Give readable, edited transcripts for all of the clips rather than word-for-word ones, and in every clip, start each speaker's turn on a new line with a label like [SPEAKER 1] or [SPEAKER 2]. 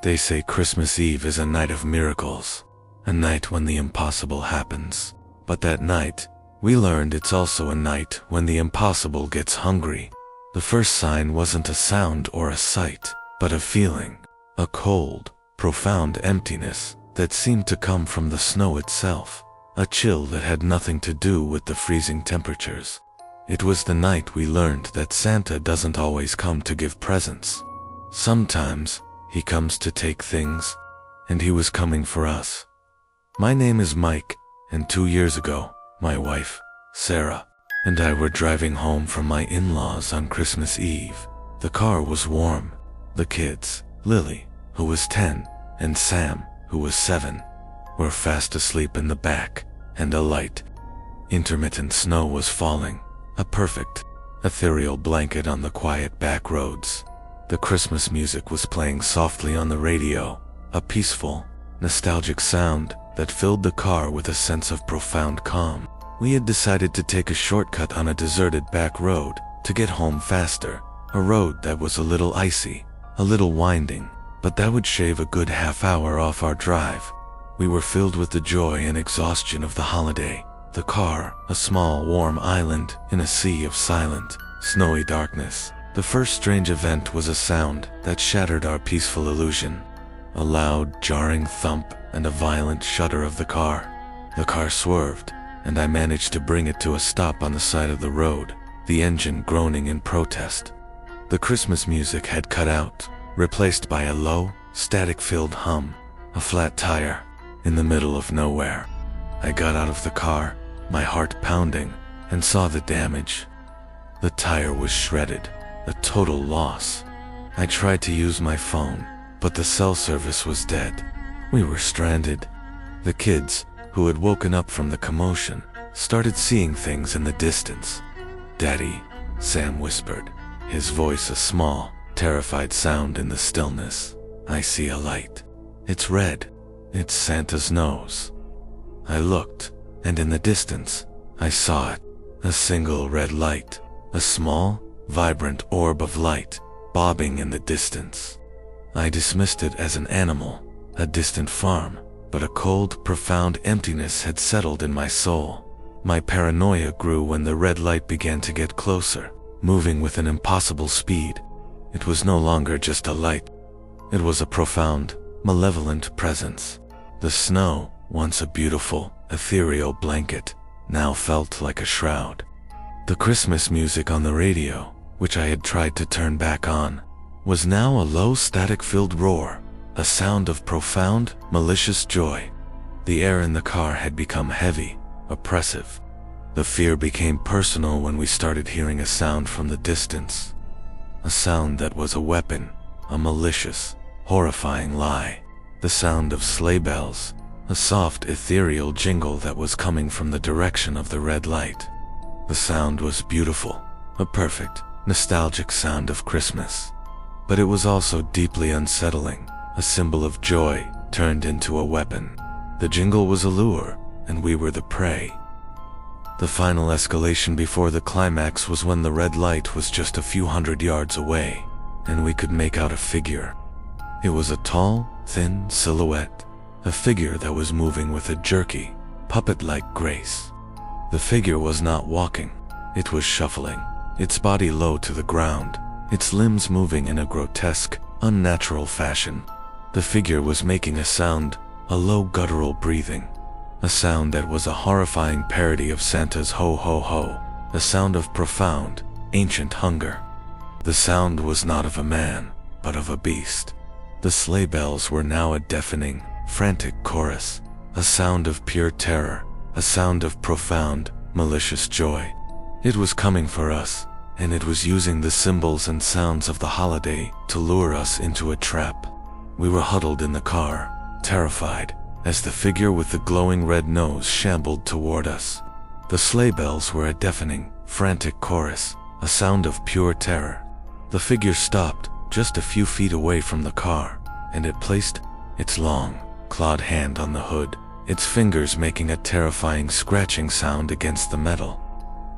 [SPEAKER 1] They say Christmas Eve is a night of miracles, a night when the impossible happens. But that night, we learned it's also a night when the impossible gets hungry. The first sign wasn't a sound or a sight, but a feeling, a cold, profound emptiness that seemed to come from the snow itself, a chill that had nothing to do with the freezing temperatures. It was the night we learned that Santa doesn't always come to give presents. Sometimes, he comes to take things, and he was coming for us. My name is Mike, and 2 years ago, my wife, Sarah, and I were driving home from my in-laws on Christmas Eve. The car was warm. The kids, Lily, who was 10, and Sam, who was 7, were fast asleep in the back, and a light, intermittent snow was falling, a perfect, ethereal blanket on the quiet back roads. The Christmas music was playing softly on the radio, a peaceful, nostalgic sound that filled the car with a sense of profound calm. We had decided to take a shortcut on a deserted back road to get home faster, a road that was a little icy, a little winding, but that would shave a good half hour off our drive. We were filled with the joy and exhaustion of the holiday. The car, a small, warm island in a sea of silent, snowy darkness. The first strange event was a sound that shattered our peaceful illusion. A loud, jarring thump and a violent shudder of the car. The car swerved, and I managed to bring it to a stop on the side of the road, the engine groaning in protest. The Christmas music had cut out, replaced by a low, static-filled hum, a flat tire, in the middle of nowhere. I got out of the car, my heart pounding, and saw the damage. The tire was shredded, a total loss. I tried to use my phone, but the cell service was dead. We were stranded. The kids, who had woken up from the commotion, started seeing things in the distance. "Daddy," Sam whispered, his voice a small, terrified sound in the stillness. "I see a light. It's red. It's Santa's nose." I looked, and in the distance, I saw it. A single red light, a small, vibrant orb of light, bobbing in the distance. I dismissed it as an animal, a distant farm, but a cold, profound emptiness had settled in my soul. My paranoia grew when the red light began to get closer, moving with an impossible speed. It was no longer just a light. It was a profound, malevolent presence. The snow, once a beautiful, ethereal blanket, now felt like a shroud. The Christmas music on the radio, which I had tried to turn back on, was now a low static-filled roar, a sound of profound, malicious joy. The air in the car had become heavy, oppressive. The fear became personal when we started hearing a sound from the distance. A sound that was a weapon, a malicious, horrifying lie. The sound of sleigh bells, a soft, ethereal jingle that was coming from the direction of the red light. The sound was beautiful, a perfect, nostalgic sound of Christmas. But it was also deeply unsettling, a symbol of joy turned into a weapon. The jingle was a lure, and we were the prey. The final escalation before the climax was when the red light was just a few hundred yards away, and we could make out a figure. It was a tall, thin silhouette, a figure that was moving with a jerky, puppet-like grace. The figure was not walking, it was shuffling, its body low to the ground, its limbs moving in a grotesque, unnatural fashion. The figure was making a sound, a low guttural breathing, a sound that was a horrifying parody of Santa's ho ho ho, a sound of profound, ancient hunger. The sound was not of a man, but of a beast. The sleigh bells were now a deafening, frantic chorus, a sound of pure terror, a sound of profound, malicious joy. It was coming for us, and it was using the symbols and sounds of the holiday to lure us into a trap. We were huddled in the car, terrified, as the figure with the glowing red nose shambled toward us. The sleigh bells were a deafening, frantic chorus, a sound of pure terror. The figure stopped just a few feet away from the car, and it placed its long, clawed hand on the hood, its fingers making a terrifying scratching sound against the metal.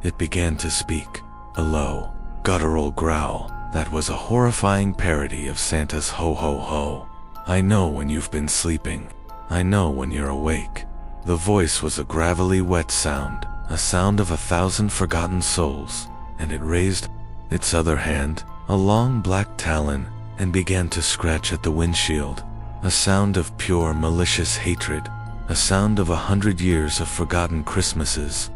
[SPEAKER 1] It began to speak, a low, guttural growl that was a horrifying parody of Santa's ho ho ho. I know when you've been sleeping. I know when you're awake. The voice was a gravelly, wet sound, a sound of 1,000 forgotten souls, and it raised its other hand, a long black talon, and began to scratch at the windshield. A sound of pure, malicious hatred, a sound of 100 years of forgotten Christmases.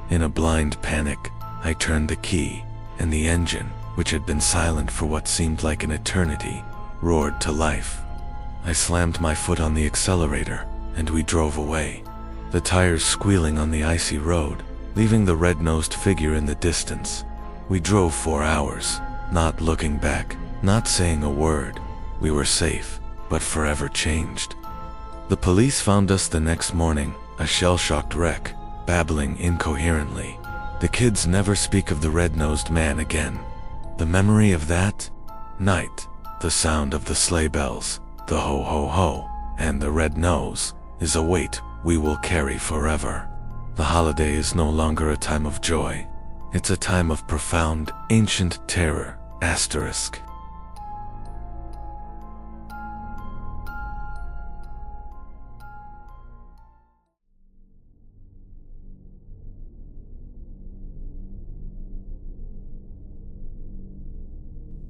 [SPEAKER 1] In a blind panic, I turned the key, and the engine, which had been silent for what seemed like an eternity, roared to life. I slammed my foot on the accelerator, and we drove away, the tires squealing on the icy road, leaving the red-nosed figure in the distance. We drove 4 hours, not looking back, not saying a word. We were safe, but forever changed. The police found us the next morning, a shell-shocked wreck, babbling incoherently. The kids never speak of the red-nosed man again. The memory of that night, the sound of the sleigh bells, the ho-ho-ho, and the red nose, is a weight we will carry forever. The holiday is no longer a time of joy. It's a time of profound, ancient terror. Asterisk.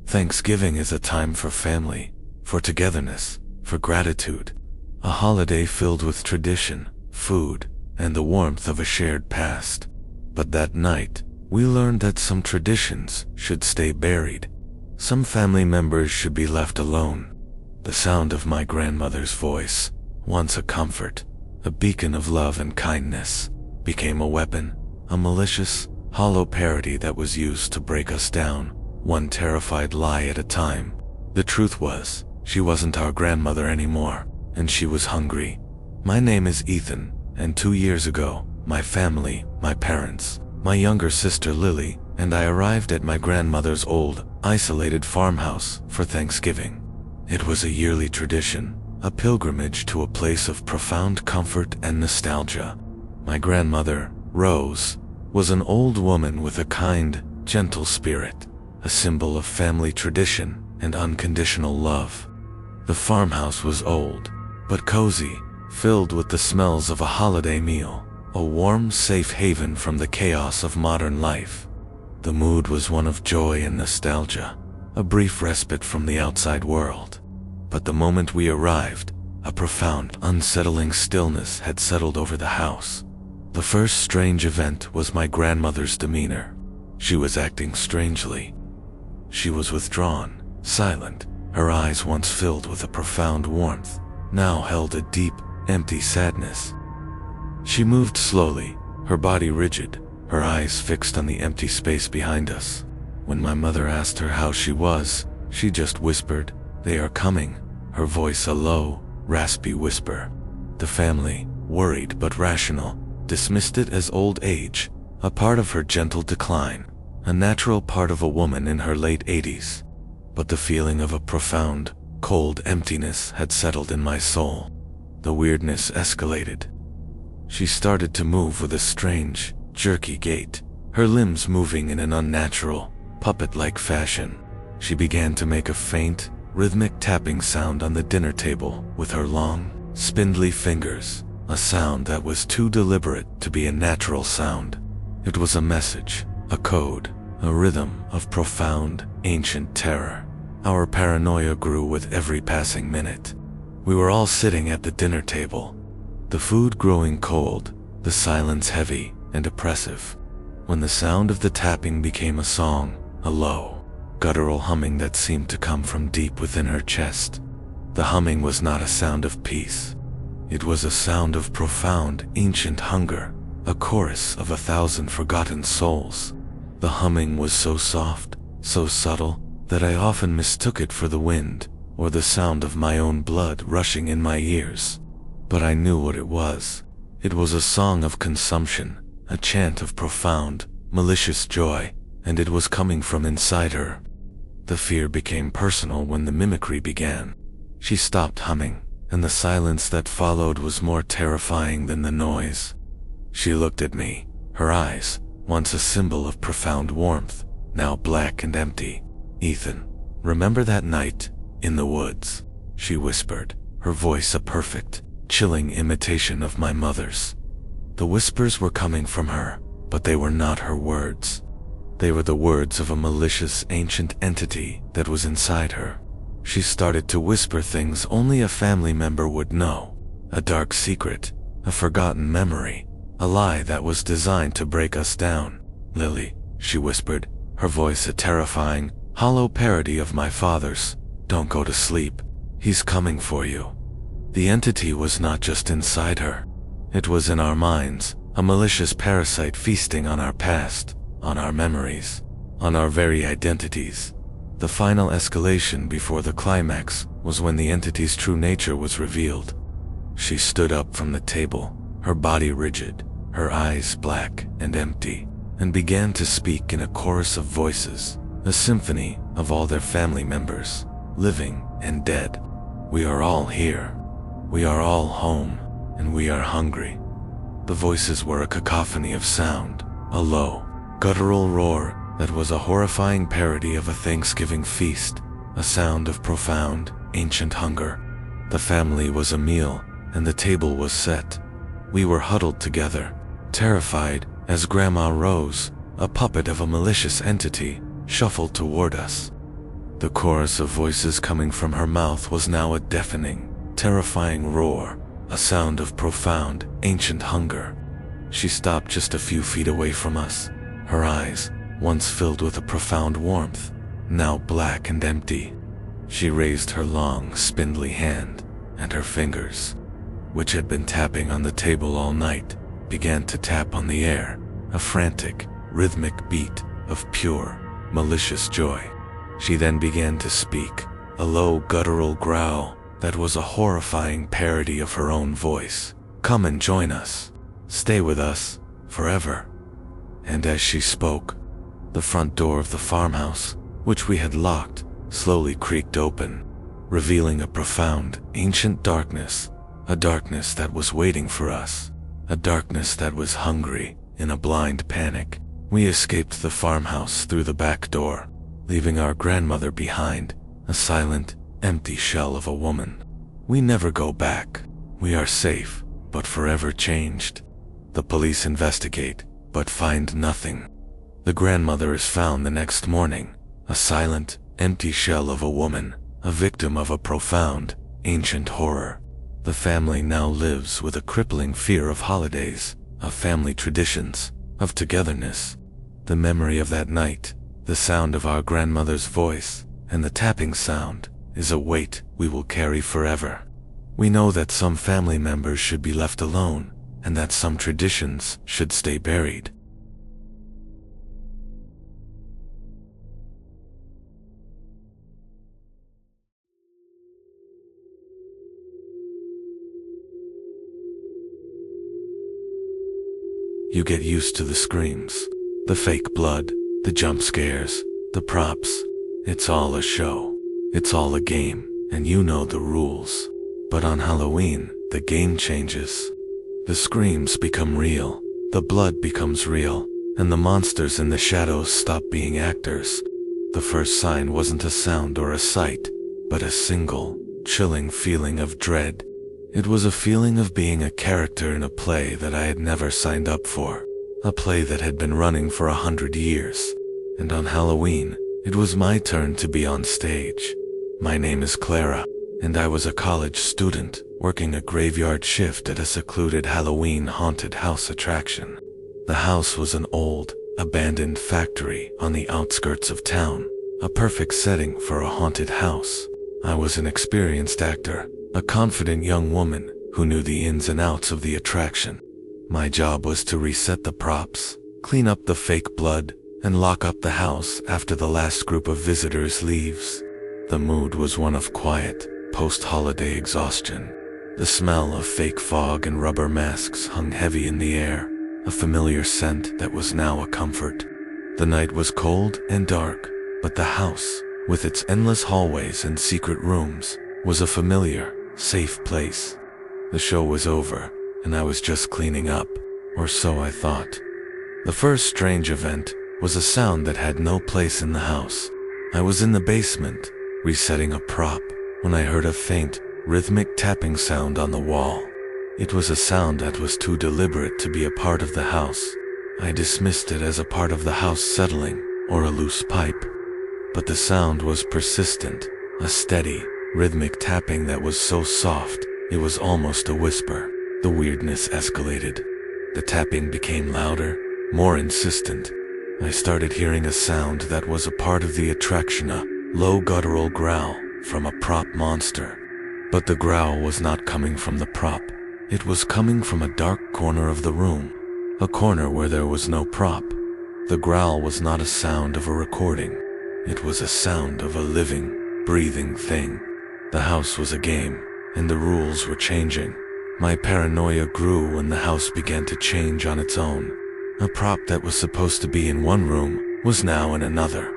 [SPEAKER 1] Thanksgiving is a time for family, for togetherness, for gratitude. A holiday filled with tradition, food, and the warmth of a shared past. But that night, we learned that some traditions should stay buried. Some family members should be left alone. The sound of my grandmother's voice, once a comfort, a beacon of love and kindness, became a weapon, a malicious, hollow parody that was used to break us down, one terrified lie at a time. The truth was, she wasn't our grandmother anymore, and she was hungry. My name is Ethan, and 2 years ago, my family, my parents, my younger sister Lily, and I arrived at my grandmother's old, isolated farmhouse for Thanksgiving. It was a yearly tradition, a pilgrimage to a place of profound comfort and nostalgia. My grandmother, Rose, was an old woman with a kind, gentle spirit, a symbol of family tradition and unconditional love. The farmhouse was old, but cozy, filled with the smells of a holiday meal, a warm, safe haven from the chaos of modern life. The mood was one of joy and nostalgia, a brief respite from the outside world. But the moment we arrived, a profound, unsettling stillness had settled over the house. The first strange event was my grandmother's demeanor. She was acting strangely. She was withdrawn, silent. Her eyes, once filled with a profound warmth, now held a deep, empty sadness. She moved slowly, her body rigid, her eyes fixed on the empty space behind us. When my mother asked her how she was, she just whispered, "They are coming," her voice a low, raspy whisper. The family, worried but rational, dismissed it as old age, a part of her gentle decline, a natural part of a woman in her late 80s. But the feeling of a profound, cold emptiness had settled in my soul. The weirdness escalated. She started to move with a strange, jerky gait, her limbs moving in an unnatural, puppet-like fashion. She began to make a faint, rhythmic tapping sound on the dinner table with her long, spindly fingers, a sound that was too deliberate to be a natural sound. It was a message, a code, a rhythm of profound, ancient terror. Our paranoia grew with every passing minute. We were all sitting at the dinner table, the food growing cold, the silence heavy and oppressive, when the sound of the tapping became a song, a low, guttural humming that seemed to come from deep within her chest. The humming was not a sound of peace. It was a sound of profound, ancient hunger, a chorus of 1,000 forgotten souls. The humming was so soft, so subtle, that I often mistook it for the wind, or the sound of my own blood rushing in my ears. But I knew what it was. It was a song of consumption, a chant of profound, malicious joy, and it was coming from inside her. The fear became personal when the mimicry began. She stopped humming, and the silence that followed was more terrifying than the noise. She looked at me, her eyes, once a symbol of profound warmth, now black and empty. "Ethan, remember that night, in the woods?" she whispered, her voice a perfect, chilling imitation of my mother's. The whispers were coming from her, but they were not her words. They were the words of a malicious ancient entity that was inside her. She started to whisper things only a family member would know. A dark secret, a forgotten memory, a lie that was designed to break us down. "Lily," she whispered, her voice a terrifying, hollow parody of my father's. "Don't go to sleep. He's coming for you." The entity was not just inside her. It was in our minds, a malicious parasite feasting on our past, on our memories, on our very identities. The final escalation before the climax was when the entity's true nature was revealed. She stood up from the table, her body rigid, her eyes black and empty, and began to speak in a chorus of voices, a symphony of all their family members, living and dead. "We are all here. We are all home, and we are hungry." The voices were a cacophony of sound, a low, guttural roar that was a horrifying parody of a Thanksgiving feast, a sound of profound, ancient hunger. The family was a meal, and the table was set. We were huddled together, terrified, as Grandma Rose, a puppet of a malicious entity, shuffled toward us. The chorus of voices coming from her mouth was now a deafening, terrifying roar, a sound of profound, ancient hunger. She stopped just a few feet away from us, her eyes, once filled with a profound warmth, now black and empty. She raised her long, spindly hand, and her fingers, which had been tapping on the table all night, began to tap on the air, a frantic, rhythmic beat of pure, malicious joy. She then began to speak, a low guttural growl that was a horrifying parody of her own voice. "Come and join us. Stay with us, forever." And as she spoke, the front door of the farmhouse, which we had locked, slowly creaked open, revealing a profound, ancient darkness, a darkness that was waiting for us, a darkness that was hungry in a blind panic. We escaped the farmhouse through the back door, leaving our grandmother behind, a silent, empty shell of a woman. We never go back. We are safe, but forever changed. The police investigate, but find nothing. The grandmother is found the next morning, a silent, empty shell of a woman, a victim of a profound, ancient horror. The family now lives with a crippling fear of holidays, of family traditions, of togetherness. The memory of that night, the sound of our grandmother's voice, and the tapping sound, is a weight we will carry forever. We know that some family members should be left alone, and that some traditions should stay buried. You get used to the screams, the fake blood, the jump scares, the props. It's all a show. It's all a game, and you know the rules. But on Halloween, the game changes. The screams become real, the blood becomes real, and the monsters in the shadows stop being actors. The first sign wasn't a sound or a sight, but a single, chilling feeling of dread. It was a feeling of being a character in a play that I had never signed up for, a play that had been running for 100 years. And on Halloween, it was my turn to be on stage. My name is Clara, and I was a college student working a graveyard shift at a secluded Halloween haunted house attraction. The house was an old, abandoned factory on the outskirts of town, a perfect setting for a haunted house. I was an experienced actor, a confident young woman who knew the ins and outs of the attraction. My job was to reset the props, clean up the fake blood, and lock up the house after the last group of visitors leaves. The mood was one of quiet, post-holiday exhaustion. The smell of fake fog and rubber masks hung heavy in the air, a familiar scent that was now a comfort. The night was cold and dark, but the house, with its endless hallways and secret rooms, was a familiar, safe place. The show was over, and I was just cleaning up, or so I thought. The first strange event was a sound that had no place in the house. I was in the basement, resetting a prop, when I heard a faint, rhythmic tapping sound on the wall. It was a sound that was too deliberate to be a part of the house. I dismissed it as a part of the house settling, or a loose pipe. But the sound was persistent, a steady, rhythmic tapping that was so soft, it was almost a whisper. The weirdness escalated. The tapping became louder, more insistent. I started hearing a sound that was a part of the attraction, a low guttural growl from a prop monster. But the growl was not coming from the prop. It was coming from a dark corner of the room, a corner where there was no prop. The growl was not a sound of a recording. It was a sound of a living, breathing thing. The house was a game, and the rules were changing. My paranoia grew when the house began to change on its own. A prop that was supposed to be in one room was now in another.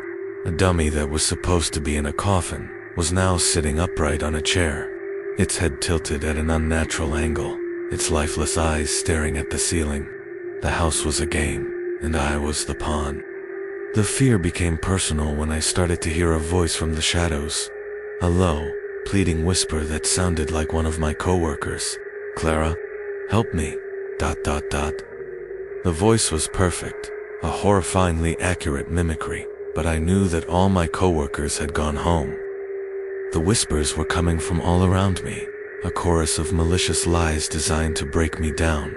[SPEAKER 1] A dummy that was supposed to be in a coffin was now sitting upright on a chair, its head tilted at an unnatural angle, its lifeless eyes staring at the ceiling. The house was a game, and I was the pawn. The fear became personal when I started to hear a voice from the shadows, a low, pleading whisper that sounded like one of my coworkers. "Clara, help me, ... The voice was perfect, a horrifyingly accurate mimicry, but I knew that all my coworkers had gone home. The whispers were coming from all around me, a chorus of malicious lies designed to break me down.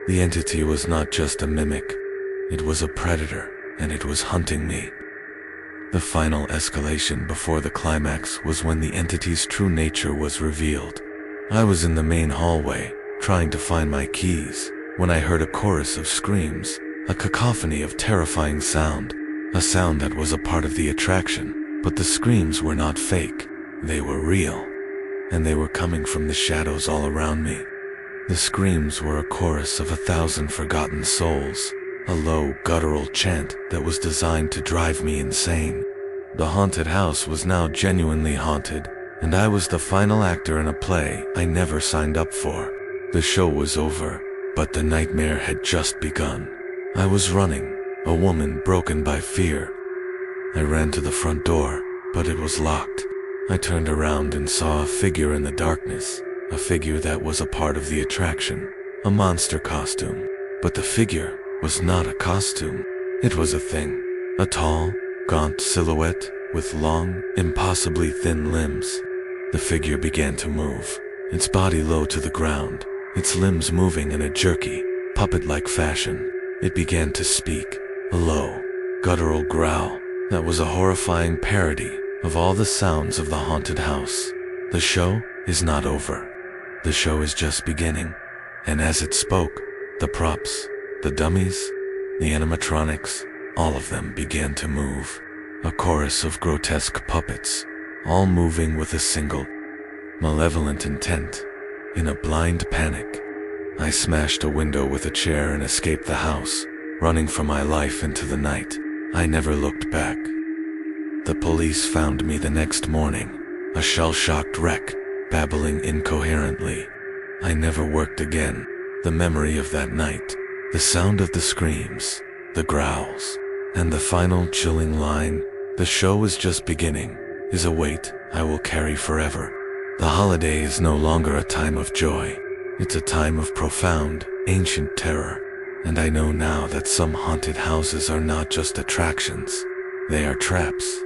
[SPEAKER 1] The entity was not just a mimic, it was a predator, and it was hunting me. The final escalation before the climax was when the entity's true nature was revealed. I was in the main hallway, trying to find my keys, when I heard a chorus of screams, a cacophony of terrifying sound, a sound that was a part of the attraction, but the screams were not fake, they were real, and they were coming from the shadows all around me. The screams were a chorus of 1,000 forgotten souls, a low, guttural chant that was designed to drive me insane. The haunted house was now genuinely haunted, and I was the final actor in a play I never signed up for. The show was over, but the nightmare had just begun. I was running, a woman broken by fear. I ran to the front door, but it was locked. I turned around and saw a figure in the darkness, a figure that was a part of the attraction, a monster costume. But the figure was not a costume. It was a thing, a tall, gaunt silhouette with long, impossibly thin limbs. The figure began to move, its body low to the ground, its limbs moving in a jerky, puppet-like fashion. It began to speak, a low, guttural growl that was a horrifying parody of all the sounds of the haunted house. The show is not over. The show is just beginning. And as it spoke, the props, the dummies, the animatronics, all of them began to move. A chorus of grotesque puppets, all moving with a single, malevolent intent. In a blind panic, I smashed a window with a chair and escaped the house, running for my life into the night. I never looked back. The police found me the next morning, a shell-shocked wreck, babbling incoherently. I never worked again. The memory of that night, the sound of the screams, the growls, and the final chilling line, "The show is just beginning," is a weight I will carry forever. The holiday is no longer a time of joy. It's a time of profound, ancient terror. And I know now that some haunted houses are not just attractions. They are traps.